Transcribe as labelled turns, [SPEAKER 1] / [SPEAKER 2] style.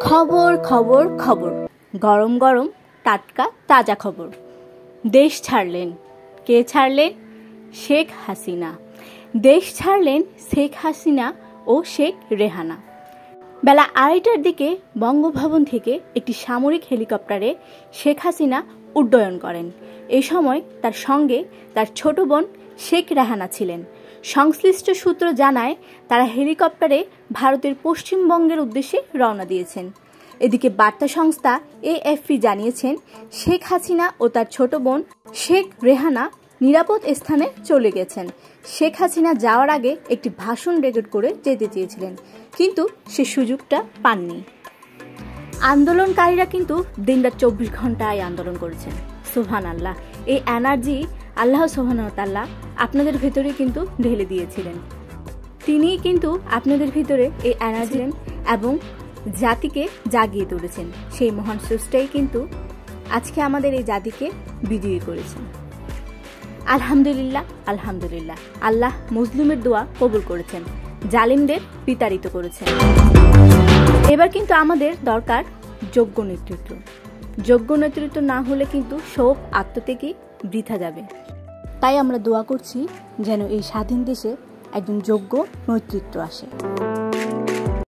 [SPEAKER 1] খবর খবর খবর, গরম গরম টাটকা তাজা খবর। দেশ ছাড়লেন, কে ছাড়লেন? শেখ হাসিনা। দেশ ছাড়লেন শেখ হাসিনা ও শেখ রেহানা। বেলা 2:30টার দিকে বঙ্গভবন থেকে একটি সামরিক হেলিকপ্টারে শেখ হাসিনা উড্ডয়ন করেন। এই সময় তার সঙ্গে তার ছোট বোন শেখ রেহানা ছিলেন। সংশ্লিষ্ট সূত্র জানায়, তারা হেলিকপ্টারে ভারতের পশ্চিমবঙ্গের উদ্দেশ্যে রওনা দিয়েছেন। এদিকে বার্তা সংস্থা AFP জানিয়েছেন, শেখ হাসিনা ও তার ছোট বোন শেখ রেহানা নিরাপদ স্থানে চলে গেছেন। শেখ হাসিনা যাওয়ার আগে একটি ভাষণ রেকর্ড করে যেতে চেয়েছিলেন, কিন্তু সে সুযোগটা পাননি। আন্দোলনকারীরা কিন্তু দিনরাত 24 ঘন্টায় আন্দোলন করেছেন। সুবহানাল্লাহ, এই এনার্জি আল্লাহ সুবহানাহু ওয়া তাআলা আপনাদের ভিতরে কিন্তু ঢেলে দিয়েছিলেন। তিনিই কিন্তু আপনাদের ভিতরে এই এনার্জি এবং জাতিকে জাগিয়ে তুলেছেন। সেই মহান স্রষ্টাই কিন্তু আজকে আমাদের এই জাতিকে বিজয়ী করেছেন। আলহামদুলিল্লাহ, আলহামদুলিল্লাহ। আল্লাহ মুসলিমের দোয়া কবুল করেছেন, জালিমদের বিতাড়িত করেছেন। এবার কিন্তু আমাদের দরকার যোগ্য নেতৃত্ব। যোগ্য নেতৃত্ব না হলে কিন্তু সব আত্মত্যাগী বৃথা যাবে। তাই আমরা দোয়া করছি যেন এই স্বাধীন দেশে একজন যোগ্য নেতৃত্ব আসে।